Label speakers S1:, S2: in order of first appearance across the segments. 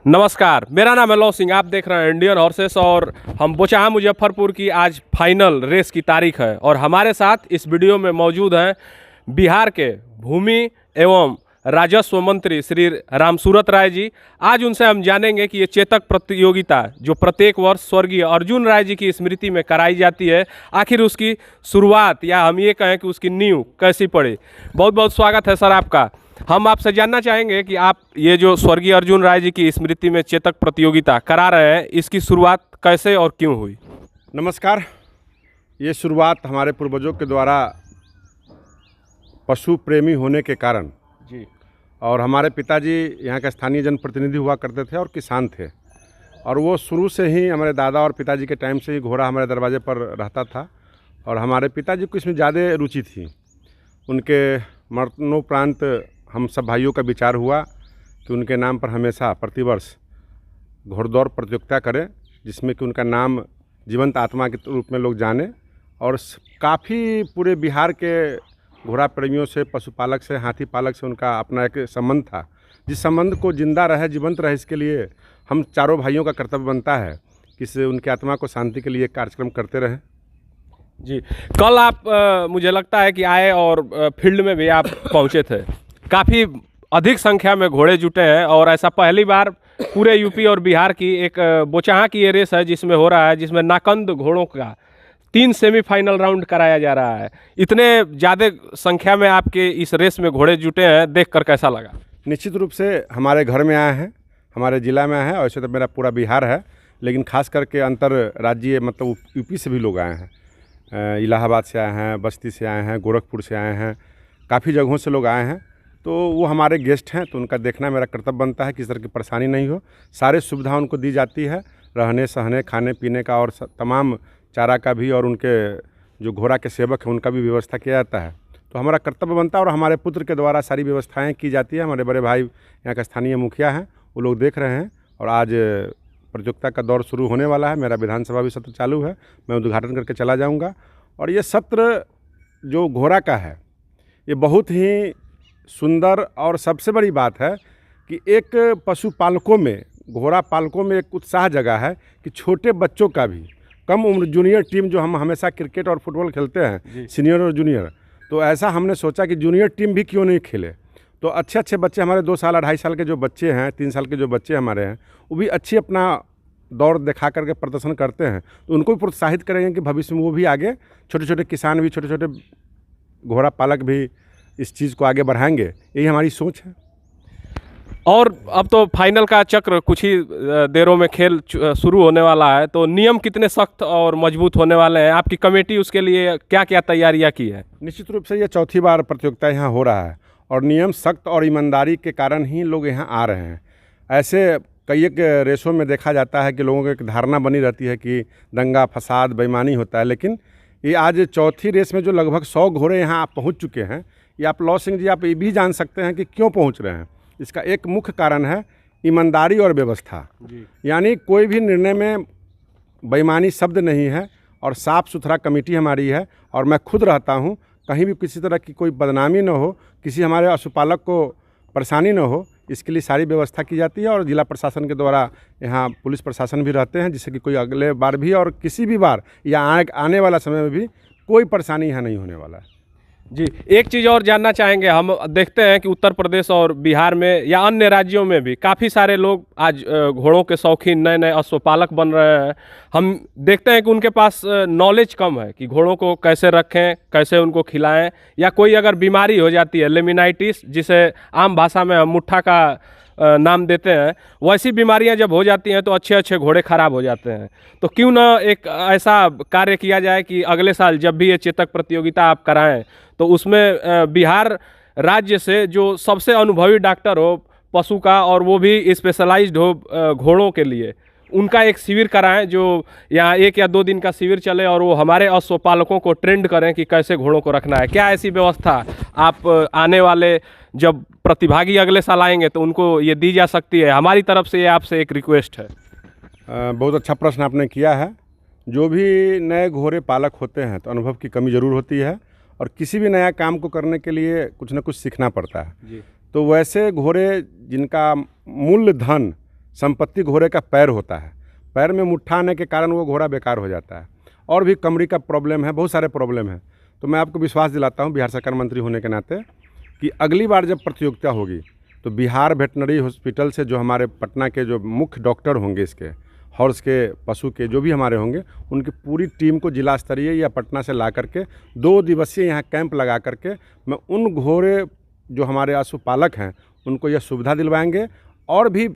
S1: नमस्कार, मेरा नाम है लौ सिंह। आप देख रहे हैं इंडियन हॉर्सेस और हम बोचाहा मुजफ्फरपुर की आज फाइनल रेस की तारीख है और हमारे साथ इस वीडियो में मौजूद हैं बिहार के भूमि एवं राजस्व मंत्री श्री रामसूरत राय जी। आज उनसे हम जानेंगे कि ये चेतक प्रतियोगिता जो प्रत्येक वर्ष स्वर्गीय अर्जुन राय जी की स्मृति में कराई जाती है, आखिर उसकी शुरुआत या हम ये कहें कि उसकी नींव कैसी पड़ी। बहुत बहुत स्वागत है सर आपका। हम आपसे जानना चाहेंगे कि आप ये जो स्वर्गीय अर्जुन राय जी की स्मृति में चेतक प्रतियोगिता करा रहे हैं, इसकी शुरुआत कैसे और क्यों हुई?
S2: नमस्कार। ये शुरुआत हमारे पूर्वजों के द्वारा पशु प्रेमी होने के कारण
S1: जी,
S2: और हमारे पिताजी यहाँ के स्थानीय जनप्रतिनिधि हुआ करते थे और किसान थे, और वो शुरू से ही हमारे दादा और पिताजी के टाइम से ही घोड़ा हमारे दरवाजे पर रहता था और हमारे पिताजी को इसमें ज़्यादा रुचि थी। उनके मरणोपरांत हम सब भाइयों का विचार हुआ कि उनके नाम पर हमेशा प्रतिवर्ष घोड़दौड़ प्रतियोगिता करें, जिसमें कि उनका नाम जीवंत आत्मा के रूप में लोग जाने। और काफ़ी पूरे बिहार के घोड़ा प्रेमियों से, पशुपालक से, हाथी पालक से उनका अपना एक संबंध था, जिस संबंध को जिंदा रहे, जीवंत रहे, इसके लिए हम चारों भाइयों का कर्तव्य बनता है कि उनकी आत्मा को शांति के लिए कार्यक्रम करते रहें।
S1: जी, कल आप मुझे लगता है कि आए और फील्ड में भी आप पहुंचे थे। काफ़ी अधिक संख्या में घोड़े जुटे हैं और ऐसा पहली बार पूरे यूपी और बिहार की एक बोचाहा की ये रेस है जिसमें हो रहा है, जिसमें नाकंद घोड़ों का 3 सेमीफाइनल राउंड कराया जा रहा है। इतने ज़्यादा संख्या में आपके इस रेस में घोड़े जुटे हैं, देखकर कैसा लगा?
S2: निश्चित रूप से हमारे घर में आए हैं, हमारे ज़िला में आए हैं। वैसे तो मेरा पूरा बिहार है, लेकिन खास करके अंतर राज्यीय मतलब यूपी से भी लोग आए हैं। इलाहाबाद से आए हैं, बस्ती से आए हैं, गोरखपुर से आए हैं, काफ़ी जगहों से लोग आए हैं। तो वो हमारे गेस्ट हैं, तो उनका देखना मेरा कर्तव्य बनता है, किसी तरह की परेशानी नहीं हो। सारे सुविधा उनको दी जाती है, रहने सहने, खाने पीने का और तमाम चारा का भी, और उनके जो घोड़ा के सेवक हैं उनका भी व्यवस्था किया जाता है। तो हमारा कर्तव्य बनता है और हमारे पुत्र के द्वारा सारी व्यवस्थाएं की जाती है। हमारे बड़े भाई यहाँ का स्थानीय मुखिया हैं, वो लोग देख रहे हैं और आज प्रतियोगिता का दौर शुरू होने वाला है। मेरा विधानसभा भी सत्र चालू है, मैं उद्घाटन करके चला जाऊँगा। और ये सत्र जो घोड़ा का है, ये बहुत ही सुंदर, और सबसे बड़ी बात है कि एक पशुपालकों में, घोड़ा पालकों में एक उत्साह जगह है कि छोटे बच्चों का भी, कम उम्र जूनियर टीम, जो हम हमेशा क्रिकेट और फुटबॉल खेलते हैं सीनियर और जूनियर, तो ऐसा हमने सोचा कि जूनियर टीम भी क्यों नहीं खेले। तो अच्छे अच्छे बच्चे हमारे 2 साल 2.5 साल के जो बच्चे हैं, 3 साल के जो बच्चे हमारे हैं, वो भी अच्छी अपना दौड़ दिखा करके प्रदर्शन करते हैं। तो उनको भी प्रोत्साहित करेंगे कि भविष्य में वो भी आगे, छोटे छोटे किसान भी, छोटे छोटे घोड़ा पालक भी इस चीज़ को आगे बढ़ाएंगे, यही हमारी सोच है।
S1: और अब तो फाइनल का चक्र कुछ ही देरों में खेल शुरू होने वाला है, तो नियम कितने सख्त और मजबूत होने वाले हैं? आपकी कमेटी उसके लिए क्या क्या तैयारियां की है?
S2: निश्चित रूप से ये चौथी बार प्रतियोगिता यहाँ हो रहा है और नियम सख्त और ईमानदारी के कारण ही लोग यहाँ आ रहे हैं। ऐसे कई एक रेसों में देखा जाता है कि लोगों को एक धारणा बनी रहती है कि दंगा फसाद बेईमानी होता है, लेकिन ये आज चौथी रेस में जो लगभग 100 घोड़े यहाँ पहुँच चुके हैं, ये आप लौ सिंह जी आप ये भी जान सकते हैं कि क्यों पहुँच रहे हैं। इसका एक मुख्य कारण है ईमानदारी और व्यवस्था। यानी कोई भी निर्णय में बेईमानी शब्द नहीं है और साफ़ सुथरा कमेटी हमारी है, और मैं खुद रहता हूँ, कहीं भी किसी तरह की कोई बदनामी न हो, किसी हमारे पशुपालक को परेशानी न हो, इसके लिए सारी व्यवस्था की जाती है। और जिला प्रशासन के द्वारा यहाँ पुलिस प्रशासन भी रहते हैं, जिससे कि कोई अगले बार भी और किसी भी बार या आने वाला समय में भी कोई परेशानी यहाँ नहीं होने वाला है।
S1: जी, एक चीज़ और जानना चाहेंगे। हम देखते हैं कि उत्तर प्रदेश और बिहार में या अन्य राज्यों में भी काफ़ी सारे लोग आज घोड़ों के शौकीन, नए नए अश्वपालक बन रहे हैं। हम देखते हैं कि उनके पास नॉलेज कम है कि घोड़ों को कैसे रखें, कैसे उनको खिलाएं, या कोई अगर बीमारी हो जाती है, लेमिनाइटिस, जिसे आम भाषा में हम मुट्ठा का नाम देते हैं, वैसी बीमारियां जब हो जाती हैं तो अच्छे अच्छे घोड़े ख़राब हो जाते हैं। तो क्यों ना एक ऐसा कार्य किया जाए कि अगले साल जब भी ये चेतक प्रतियोगिता आप कराएं, तो उसमें बिहार राज्य से जो सबसे अनुभवी डॉक्टर हो पशु का, और वो भी स्पेशलाइज्ड हो घोड़ों के लिए, उनका एक शिविर कराएं, जो यहाँ 1 या 2 दिन का शिविर चले और वो हमारे अश्वपालकों को ट्रेंड करें कि कैसे घोड़ों को रखना है। क्या ऐसी व्यवस्था आप आने वाले जब प्रतिभागी अगले साल आएंगे तो उनको ये दी जा सकती है? हमारी तरफ से ये आपसे एक रिक्वेस्ट है।
S2: बहुत अच्छा प्रश्न आपने किया है। जो भी नए घोड़े पालक होते हैं तो अनुभव की कमी ज़रूर होती है, और किसी भी नया काम को करने के लिए कुछ ना कुछ सीखना पड़ता है जी। तो वैसे घोड़े जिनका मूल्य धन संपत्ति घोड़े का पैर होता है। पैर में मुट्ठा आने के कारण वो घोड़ा बेकार हो जाता है। और भी कमरी का प्रॉब्लम है, बहुत सारे प्रॉब्लम है। तो मैं आपको विश्वास दिलाता हूँ बिहार सरकार मंत्री होने के नाते कि अगली बार जब प्रतियोगिता होगी तो बिहार वेटनरी हॉस्पिटल से जो हमारे पटना के जो मुख्य डॉक्टर होंगे, इसके हॉर्स के, पशु के जो भी हमारे होंगे, उनकी पूरी टीम को जिला स्तरीय या पटना से ला करके 2 दिवसीय यहाँ कैंप लगा करके मैं उन घोड़े जो हमारे पशुपालक हैं उनको यह सुविधा दिलवाएंगे। और भी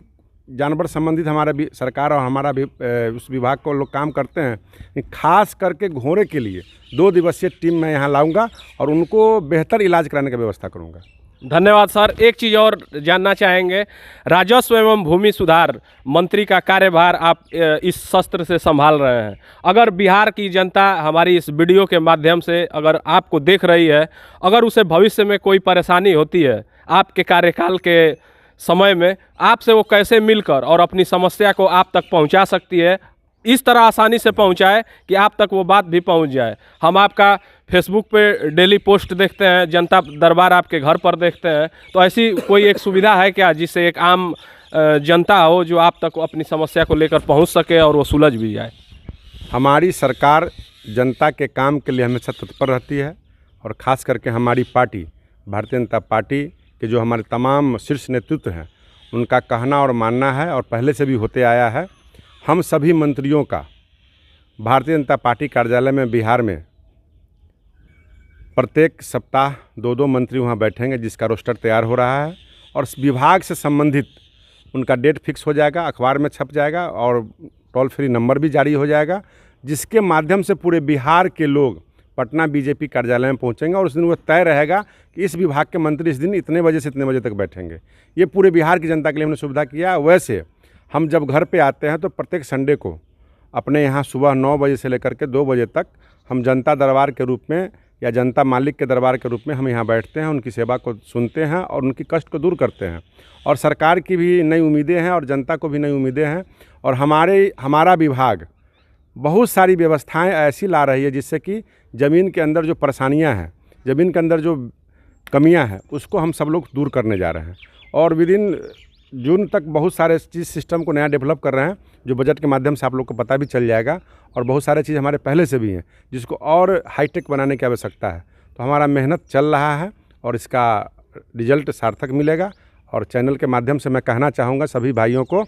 S2: जानवर संबंधित हमारा भी सरकार और हमारा भी उस विभाग को लोग काम करते हैं। खास करके घोड़े के लिए 2 दिवसीय टीम मैं यहाँ लाऊंगा और उनको बेहतर इलाज कराने की व्यवस्था करूँगा।
S1: धन्यवाद सर। एक चीज़ और जानना चाहेंगे, राजस्व एवं भूमि सुधार मंत्री का कार्यभार आप इस शस्त्र से संभाल रहे हैं। अगर बिहार की जनता हमारी इस वीडियो के माध्यम से अगर आपको देख रही है, अगर उसे भविष्य में कोई परेशानी होती है आपके कार्यकाल के समय में, आपसे वो कैसे मिलकर और अपनी समस्या को आप तक पहुंचा सकती है, इस तरह आसानी से पहुंचाए कि आप तक वो बात भी पहुंच जाए। हम आपका फेसबुक पे डेली पोस्ट देखते हैं, जनता दरबार आपके घर पर देखते हैं, तो ऐसी कोई एक सुविधा है क्या जिससे एक आम जनता हो जो आप तक अपनी समस्या को लेकर पहुंच सके और वो सुलझ भी जाए?
S2: हमारी सरकार जनता के काम के लिए हमेशा तत्पर रहती है और ख़ास करके हमारी पार्टी भारतीय जनता पार्टी के जो हमारे तमाम शीर्ष नेतृत्व हैं उनका कहना और मानना है और पहले से भी होते आया है। हम सभी मंत्रियों का भारतीय जनता पार्टी कार्यालय में बिहार में प्रत्येक सप्ताह 2-2 मंत्री वहां बैठेंगे, जिसका रोस्टर तैयार हो रहा है और इस विभाग से संबंधित उनका डेट फिक्स हो जाएगा, अखबार में छप जाएगा और टोल फ्री नंबर भी जारी हो जाएगा, जिसके माध्यम से पूरे बिहार के लोग पटना बीजेपी कार्यालय में पहुंचेंगे और उस दिन वो तय रहेगा कि इस विभाग के मंत्री इस दिन इतने बजे से इतने बजे तक बैठेंगे। ये पूरे बिहार की जनता के लिए हमने सुविधा किया। वैसे हम जब घर पे आते हैं तो प्रत्येक संडे को अपने यहाँ सुबह 9 बजे से लेकर के 2 बजे तक हम जनता दरबार के रूप में या जनता मालिक के दरबार के रूप में हम यहाँ बैठते हैं, उनकी सेवा को सुनते हैं और उनकी कष्ट को दूर करते हैं। और सरकार की भी नई उम्मीदें हैं और जनता को भी नई उम्मीदें हैं और हमारा विभाग बहुत सारी व्यवस्थाएं ऐसी ला रही है जिससे कि ज़मीन के अंदर जो परेशानियां हैं, ज़मीन के अंदर जो कमियां हैं, उसको हम सब लोग दूर करने जा रहे हैं। और विदिन जून तक बहुत सारे चीज़ सिस्टम को नया डेवलप कर रहे हैं, जो बजट के माध्यम से आप लोग को पता भी चल जाएगा। और बहुत सारे चीज़ हमारे पहले से भी हैं जिसको और हाईटेक बनाने की आवश्यकता है। तो हमारा मेहनत चल रहा है और इसका रिजल्ट सार्थक मिलेगा। और चैनल के माध्यम से मैं कहना चाहूँगा सभी भाइयों को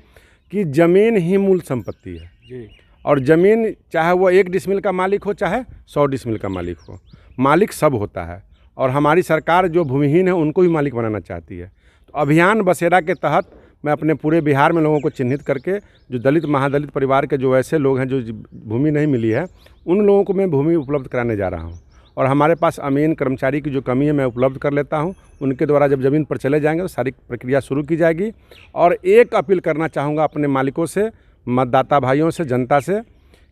S2: कि ज़मीन ही मूल संपत्ति है जी। और ज़मीन चाहे वो 1 डिसमिल का मालिक हो चाहे 100 डिसमिल का मालिक हो, मालिक सब होता है। और हमारी सरकार जो भूमिहीन है उनको भी मालिक बनाना चाहती है। तो अभियान बसेरा के तहत मैं अपने पूरे बिहार में लोगों को चिन्हित करके जो दलित महादलित परिवार के जो ऐसे लोग हैं जो भूमि नहीं मिली है, उन लोगों को मैं भूमि उपलब्ध कराने जा रहा हूँ। और हमारे पास अमीन कर्मचारी की जो कमी है मैं उपलब्ध कर लेता हूँ। उनके द्वारा जब ज़मीन पर चले जाएंगे तो सारी प्रक्रिया शुरू की जाएगी। और एक अपील करना चाहूँगा अपने मालिकों से, मतदाता भाइयों से, जनता से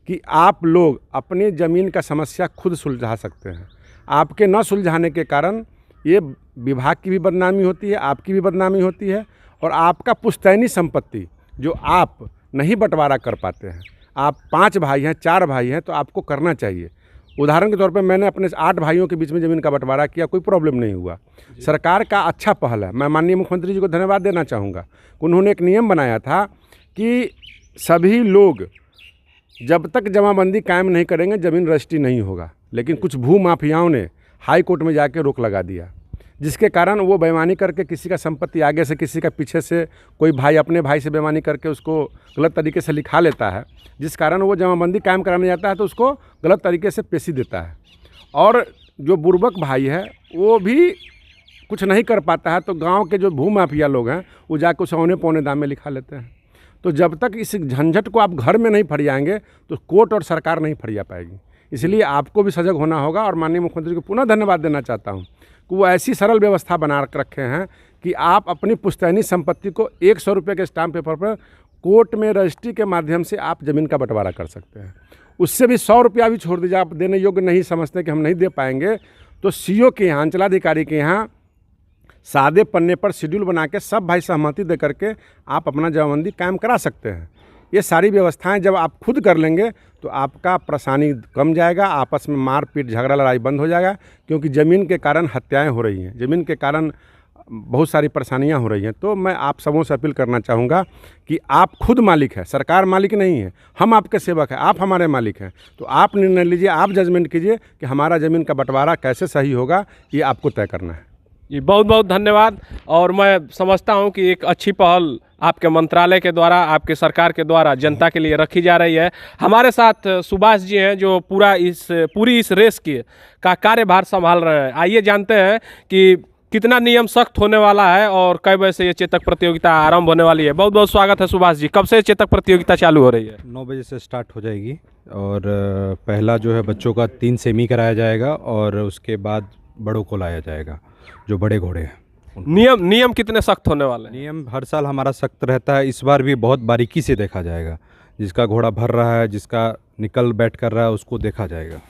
S2: कि आप लोग अपनी ज़मीन का समस्या खुद सुलझा सकते हैं। आपके न सुलझाने के कारण ये विभाग की भी बदनामी होती है, आपकी भी बदनामी होती है और आपका पुश्तैनी संपत्ति जो आप नहीं बंटवारा कर पाते हैं, आप 5 भाई हैं, 4 भाई हैं, तो आपको करना चाहिए। उदाहरण के तौर पे मैंने अपने 8 भाइयों के बीच में ज़मीन का बंटवारा किया, कोई प्रॉब्लम नहीं हुआ। सरकार का अच्छा पहल है। मैं माननीय मुख्यमंत्री जी को धन्यवाद देना चाहूँगा। उन्होंने एक नियम बनाया था कि सभी लोग जब तक जमाबंदी कायम नहीं करेंगे ज़मीन रजिस्ट्री नहीं होगा। लेकिन कुछ भू माफियाओं ने हाई कोर्ट में जाके रोक लगा दिया, जिसके कारण वो बेईमानी करके किसी का संपत्ति आगे से, किसी का पीछे से, कोई भाई अपने भाई से बेईमानी करके उसको गलत तरीके से लिखा लेता है, जिस कारण वो जमाबंदी कायम कराने जाता है तो उसको गलत तरीके से पेशी देता है। और जो बुर्बक भाई है वो भी कुछ नहीं कर पाता है तो गाँव के जो भू माफिया लोग हैं वो जाकर उसे औने पौने दाम में लिखा लेते हैं। तो जब तक इस झंझट को आप घर में नहीं फरियाएंगे तो कोर्ट और सरकार नहीं फरिया पाएगी। इसलिए आपको भी सजग होना होगा। और माननीय मुख्यमंत्री को पुनः धन्यवाद देना चाहता हूँ कि वो ऐसी सरल व्यवस्था बना रखे हैं कि आप अपनी पुश्तैनी संपत्ति को 100 रुपये के स्टाम्प पेपर पर कोर्ट में रजिस्ट्री के माध्यम से आप ज़मीन का बंटवारा कर सकते हैं। उससे भी 100 रुपया भी छोड़ दीजिए, आप देने योग्य नहीं समझते कि हम नहीं दे पाएंगे तो CO के यहाँ, अंचलाधिकारी के यहाँ सादे पन्ने पर शेड्यूल बना के सब भाई सहमति दे करके आप अपना जमाबंदी कायम करा सकते हैं। ये सारी व्यवस्थाएं जब आप खुद कर लेंगे तो आपका परेशानी कम जाएगा, आपस में मारपीट झगड़ा लड़ाई बंद हो जाएगा। क्योंकि ज़मीन के कारण हत्याएं हो रही हैं, ज़मीन के कारण बहुत सारी परेशानियां हो रही हैं। तो मैं आप सबों से अपील करना चाहूँगा कि आप खुद मालिक है, सरकार मालिक नहीं है, हम आपके सेवक हैं, आप हमारे मालिक हैं। तो आप निर्णय लीजिए, आप जजमेंट कीजिए कि हमारा ज़मीन का बंटवारा कैसे सही होगा, ये आपको तय करना है।
S1: जी बहुत बहुत धन्यवाद। और मैं समझता हूं कि एक अच्छी पहल आपके मंत्रालय के द्वारा, आपके सरकार के द्वारा जनता के लिए रखी जा रही है। हमारे साथ सुभाष जी हैं जो पूरी इस रेस का कार्यभार संभाल रहे हैं। आइए जानते हैं कि कितना नियम सख्त होने वाला है और कई बजे से ये चेतक प्रतियोगिता आरंभ होने वाली है। बहुत बहुत स्वागत है सुभाष जी। कब से चेतक प्रतियोगिता चालू हो रही है?
S3: 9 बजे से स्टार्ट हो जाएगी और पहला जो है बच्चों का 3 सेमी कराया जाएगा और उसके बाद बड़ों को लाया जाएगा, जो बड़े घोड़े हैं।
S1: नियम कितने सख्त होने वाले हैं?
S3: नियम हर साल हमारा सख्त रहता है, इस बार भी बहुत बारीकी से देखा जाएगा। जिसका घोड़ा भर रहा है, जिसका निकल बैठ कर रहा है, उसको देखा जाएगा।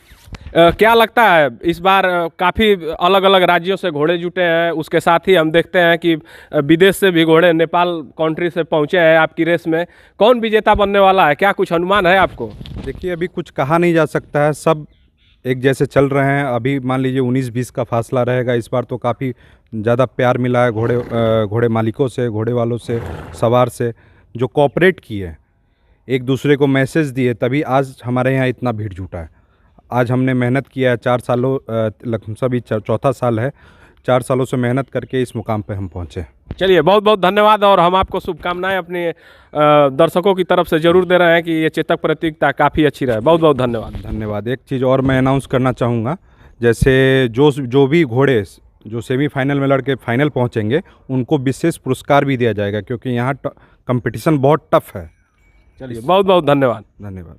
S1: क्या लगता है इस बार काफ़ी अलग अलग राज्यों से घोड़े जुटे हैं, उसके साथ ही हम देखते हैं कि विदेश से भी घोड़े नेपाल कंट्री से पहुंचे हैं आपकी रेस में। कौन विजेता बनने वाला है, क्या कुछ अनुमान है आपको?
S3: देखिए, अभी कुछ कहा नहीं जा सकता है, सब एक जैसे चल रहे हैं। अभी मान लीजिए 19-20 का फासला रहेगा। इस बार तो काफ़ी ज़्यादा प्यार मिला है घोड़े मालिकों से, घोड़े वालों से, सवार से, जो कोऑपरेट किए, एक दूसरे को मैसेज दिए, तभी आज हमारे यहाँ इतना भीड़ जुटा है। आज हमने मेहनत किया है 4 सालों, लगभग सभी चौथा साल है, 4 सालों से मेहनत करके इस मुकाम पे हम पहुँचे।
S1: चलिए बहुत बहुत धन्यवाद। और हम आपको शुभकामनाएं अपने दर्शकों की तरफ से ज़रूर दे रहे हैं कि ये चेतक प्रतियोगिता काफ़ी अच्छी रहे। बहुत बहुत धन्यवाद।
S3: धन्यवाद। एक चीज़ और मैं अनाउंस करना चाहूँगा, जैसे जो भी घोड़े जो सेमीफाइनल में लड़के फाइनल पहुँचेंगे, उनको विशेष पुरस्कार भी दिया जाएगा, क्योंकि यहाँ कंपटीशन बहुत टफ है।
S1: चलिए बहुत बहुत धन्यवाद।
S3: धन्यवाद।